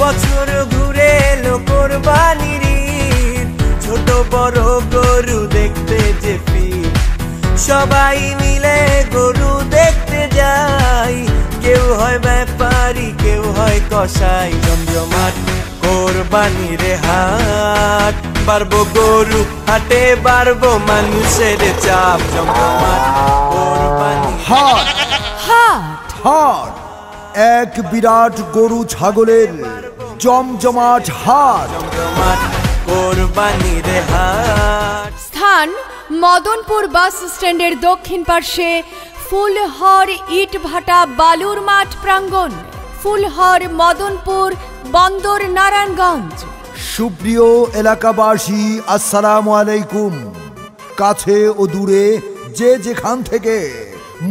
বছর ঘুরে এলো কোরবানির ঈদ, ছোট বড় গরু দেখতে যে ফির, সবাই মিলে গরু দেখতে যাই। কেউ হয় ব্যাপারী, কেউ হয় কসাই। জমজমাট কোরবানির হাট, বাড়বো গরু হাটে, বাড়বো মানুষের চাপ। জমজমাট কোরবানির হাট হাট হাট, এক বিরাট গরু ছাগলের জমজমাট হাট। জমজমাট কোরবানির হাট। স্থান মদনপুর বাস স্ট্যান্ডের দক্ষিণ পার্শ্বে ফুলহর ইটভাটা বালুর মাঠ প্রাঙ্গণ, ফুলহর মদনপুর বন্দর নারায়ণগঞ্জ। সুপ্রিয় এলাকাবাসী, আসসালামু আলাইকুম। কাছে ও দূরে যে যেখান থেকে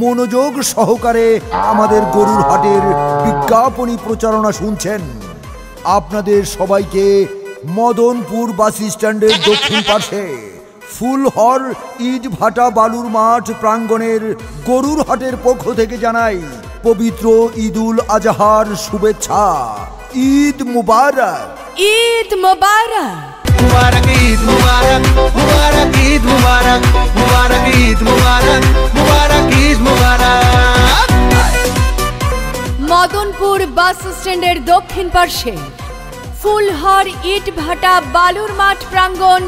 মনোযোগ সহকারে আমাদের গরুর হাটের বিজ্ঞাপনী প্রচারণা শুনছেন, আপনাদের সবাইকে মদনপুর বাস স্ট্যান্ডের দক্ষিণ পাশে ফুলহর ইটভাটা বালুর মাঠ প্রাঙ্গণের গরুর হাটের পক্ষ থেকে জানাই পবিত্র ঈদুল আজহার শুভেচ্ছা। ঈদ মুবারক, ঈদ মোবারক। মুবারক ঈদ মুবারক, মুবারক ঈদ মুবারক, মুবারক ঈদ মুবারক, মুবারক ঈদ মুবারক। মদনপুর বাস স্ট্যান্ডের দক্ষিণ পার্শ্বে ফুলহর ইটভাটা বালুর মাঠ প্রাঙ্গণ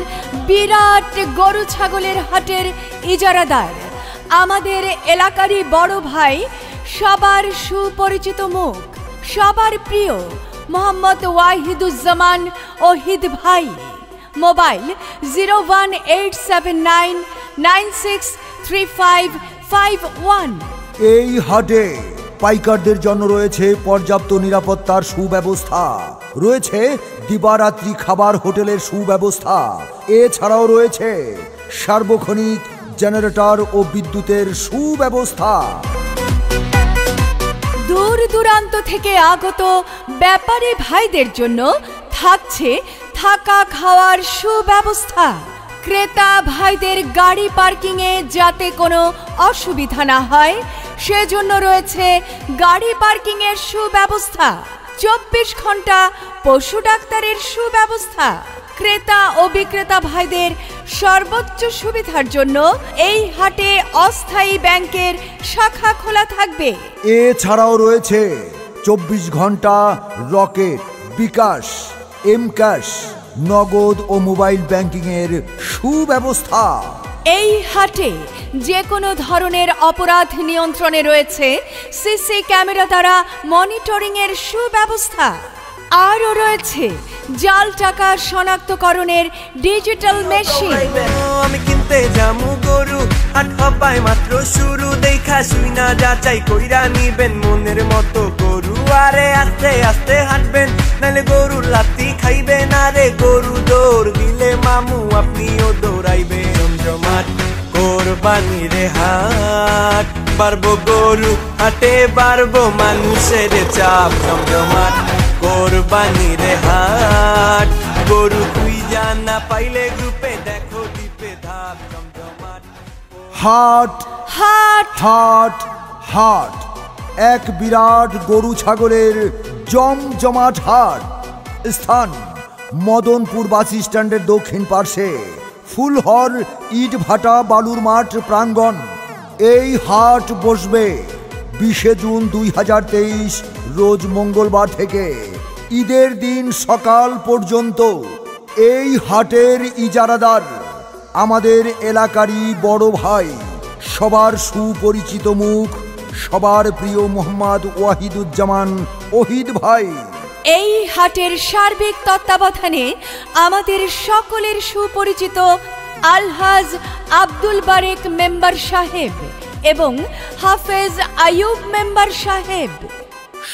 বিরাট গরু ছাগলের হাটের ইজারাদার আমাদের এলাকারই বড় ভাই, সবার সুপরিচিত মুখ, সবার প্রিয় মোহাম্মদ ওয়াহিদুজ্জামান ওহিদ ভাই। মোবাইল 01879963551। এই হাটে পাইকারদের জন্য রয়েছে পর্যাপ্ত নিরাপত্তার সুব্যবস্থা, রয়েছে দিবারাত্রি খাবার হোটেলের সুব্যবস্থা, এছাড়াও রয়েছে সার্বক্ষণিক জেনারেটর ও বিদ্যুতের সুব্যবস্থা। দূর দূরান্ত থেকে আগত ব্যাপারী ভাইদের জন্য থাকছে থাকা খাওয়ার সুব্যবস্থা। ক্রেতা ভাইদের গাড়ি পার্কিংয়ে যাতে কোনো অসুবিধা না হয় সেজন্য রয়েছে গাড়ি পার্কিংয়ের সুব্যবস্থা। 24 ঘন্টা পশু ডাক্তারের সুব্যবস্থা। ক্রেতা ও বিক্রেতা ভাইদের সর্বোচ্চ সুবিধার জন্য এই হাটে অস্থায়ী ব্যাংকের শাখা খোলা থাকবে। এছাড়াও রয়েছে 24 ঘন্টা রকেট, বিকাশ, এম ক্যাশ, নগদ ও মোবাইল ব্যাংকিংয়ের সুব্যবস্থা। এই হাটে যে কোনো ধরনের অপরাধ নিয়ন্ত্রণে রয়েছে সিসি ক্যামেরা দ্বারা মনিটরিংয়ের সুব্যবস্থা। আরও রয়েছে জাল টাকা শনাক্তকরণের ডিজিটাল মেশিন। আমি কিনতে যামু গরু, হাট হবাই মাত্র শুরু, দেখা শুই না যাচাই কইরা নিবেন মনের মতো গরু। আরে আস্তে আস্তে হাঁটবেন, নাহলে গরুর লাত্তি খাইবেন। আরে গরু দৌড় দিলে মামু আপনিও দৌড়াইবেন। জমজমাট কোরবানির হাট, বাড়বো গরু হাটে, বাড়বো মানুষের চাপ। জমজমাট কোরবানির হাট, গরু খুঁজা না পাইলে গ্রুপে দেখো দ্বীপে ধাপ। জমজমাট হাট হাট হাট হাট, এক বিরাট গরু ছাগলের জমজমাট হাট। স্থান মদনপুর বাস স্ট্যান্ডের দক্ষিণ পার্শ্বে ফুলহর ইটভাটা বালুর মাঠ প্রাঙ্গণ। এই হাট বসবে 20 জুন 2023 রোজ মঙ্গলবার থেকে ঈদের দিন সকাল পর্যন্ত। এই হাটের ইজারাদার আমাদের এলাকারই বড় ভাই, সবার সুপরিচিত মুখ, সবার প্রিয় মোহাম্মদ ওয়াহিদুজ্জামান ওহিদ ভাই। এই হাটের সার্বিক তত্ত্বাবধানে আমাদের সকলের সুপরিচিত আলহাজ আব্দুল বারেক মেম্বার সাহেব এবং হাফেজ আয়ুব মেম্বার সাহেব।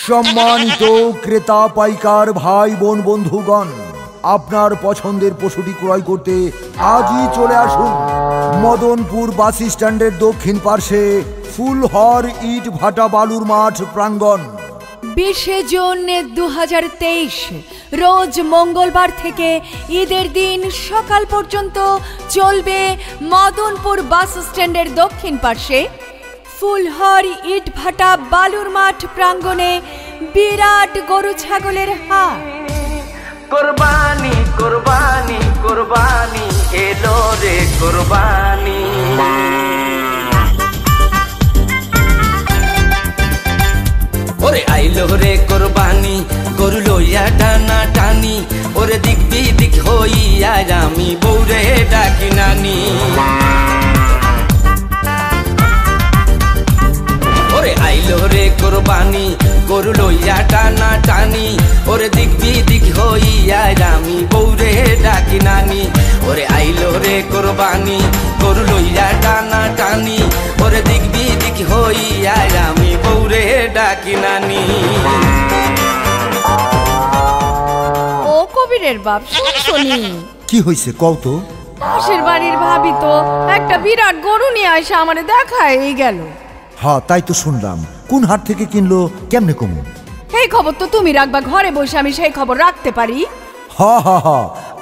সম্মানিত ক্রেতা পাইকার ভাই বোন বন্ধুগণ, আপনার পছন্দের পশুটি ক্রয় করতে আজই চলে আসুন মদনপুর বাস স্ট্যান্ডের দক্ষিণ পার্শ্বে ফুলহর ইটভাটা বালুর মাঠ প্রাঙ্গণ। 20 জুন 2023 রোজ মঙ্গলবার থেকে ঈদের দিন সকাল পর্যন্ত চলবে মদনপুর বাস স্ট্যান্ডের দক্ষিণ পার্শ্বে ফুলহর ইটভাটা বালুর মাঠ প্রাঙ্গণে বিরাট গরু ছাগলের হাট। কোরবানি কোরবানি কোরবানি এলো রে কোরবানি। ওরে আইলো রে কোরবানি গরু লইয়া টানা টানি, ওরে দিক বিদিক হইয়া আমি বউরে ডাকি নানি। ওরে আইলো রে কোরবানি গরু লইয়া টানা টানি, ওরে দিক বিদিক হইয়া আমি বউরে ডাকি নানি। ওরে আইলো রে কোরবানি গরু লইয়া টানা টানি, ওরে দিক বিদিক হইয়া আমি বউরে ডাকি নানি। ও কবিরের বাপ শুনছনি? কি হইছে কও তো? পাশের বাড়ির ভাবি তো একটা বিরাট গরু নিয়ে আসে আমারে দেখায় গেল। হ্যাঁ তাই তো শুনলাম। কোন হাট থেকে কিনলো কেমনে কমু? এই খবর তো তুমি রাখবা, ঘরে বসে আমি সেই খবর রাখতে পারি?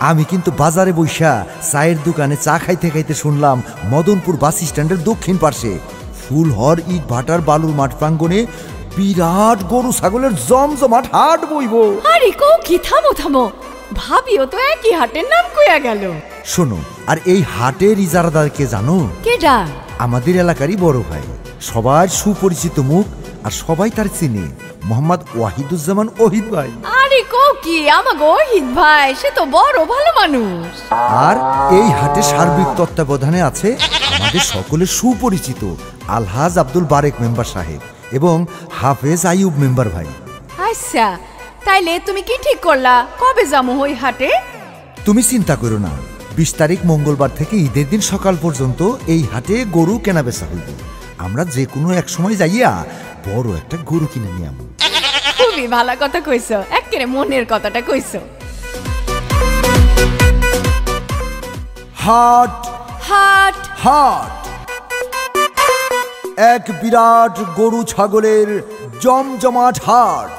আমি কিন্তু বাজারে বইসা চায়ের দোকানে চা খাইতে খাইতে শুনলাম মদনপুর বাস স্ট্যান্ডের দক্ষিণ পাশে ফুলহর ইট ভাটার বালুর মাঠ প্রাঙ্গণে বিরাট গরু ছাগলের জমজমাট হাট বইব। আরে কও কি, থামো থামো, ভাবিও তো একই হাটের নাম কইয়া গেল। শোনো, আর এই হাটের ইজারাদার কে জানো? কেডা? আমাদের এলাকারই বড় ভাই, সবার সুপরিচিত মুখ, আর সবাই তার চিনে, মোহাম্মদ ওয়াহিদুজ্জামান ওহিদ ভাই। আরে কও কি, আমাগো ওহিদ ভাই সে তো বড় ভালো মানুষ। আর এই হাটে সার্বিক তত্ত্বাবধানে আছে আমাদের সকলের সুপরিচিত আলহাজ আব্দুল বারেক মেম্বার সাহেব এবং হাফেজ আইয়ুব মেম্বার ভাই। আচ্ছা, তাইলে তুমি কি ঠিক করলা, কবে যামু ওই হাটে? তুমি চিন্তা করো না, 20 তারিখ মঙ্গলবার থেকে ঈদের দিন সকাল পর্যন্ত এই হাটে গরু কেনা বেচা হইবে। আমরা যে কোনো এক সময় যাইয়া বড় একটা গরু কিনে নিয়ে আমু। খুবই ভালো কথা কইছো, একেবারে মনের কথাটা কইছো। হাট হাট হাট এক বিরাট গরু ছাগলের জমজমাট হাট,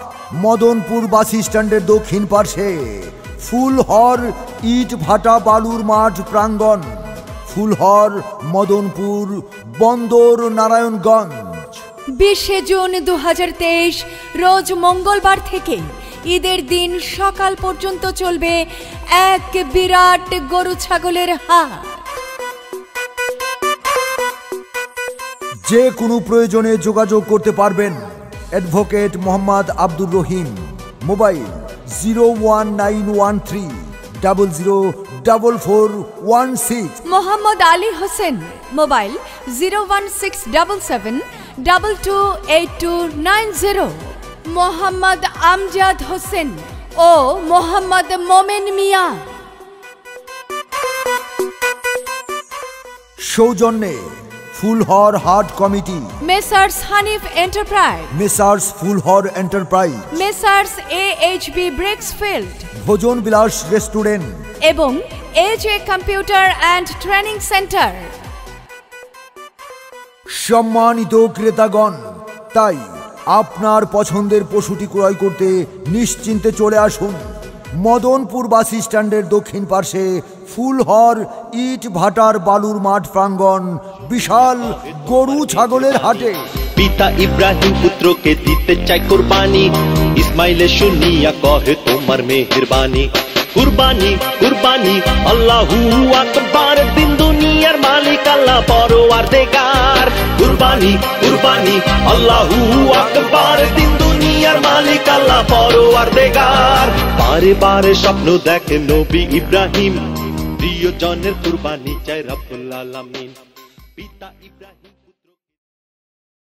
মদনপুর বাস স্ট্যান্ডের দক্ষিণ পার্শ্বে ফুলহর ইট ভাটা বালুর মাঠ প্রাঙ্গণ, ফুলহর মদনপুর বন্দর নারায়ণগঞ্জ। 20 জুন 2023 রোজ মঙ্গলবার থেকে ঈদের দিন সকাল পর্যন্ত চলবে এক বিরাট গরু ছাগলের হাট। যে কোনো প্রয়োজনে যোগাযোগ করতে পারবেন advocate Mohammad Abdur Rahim, mobile 01913 004416। Mohammad Ali Hossain, mobile 01677 228290। Mohammad Amjad Hossain ও মোহাম্মদ মোমেন মিয়া। সৌজন্যে Fulhar Hat committee, messrs Hanif enterprise, messrs Fulhar enterprise, messrs AHB Brexfield, Bhojan Bilash restaurant এবং AJ computer and training centre. সম্মানিত ক্রেতাগণ, তাই আপনার পছন্দের পশুটি ক্রয় করতে নিশ্চিন্তে চলে আসুন মদনপুর বাস স্ট্যান্ডের দক্ষিণ পার্শ্বে ফুলহর ইট ভাটার বালুর মাঠ প্রাঙ্গণ বিশাল গরু ছাগলের হাটে। পিতা ইব্রাহিম পুত্রকে দিতে চাই কুরবানি, ইসমাইলে শুনিয়া কহে তোমার মেহেরবানি। কুরবানি কুরবানি আল্লাহু আকবার, দিন দুনিয়ার মালিক আল্লাহ পরওয়ারদিগার। কুরবানি কুরবানি আল্লাহু আকবার, দিন দুনিয়ার মালিক আল্লাহ পরওয়ারদিগার। বারে বারে স্বপ্ন দেখে নবী ইব্রাহিম, প্রিয়জনের কুরবানি চাই রব্বুল আলামিন। পিতা ইব্রাহিম।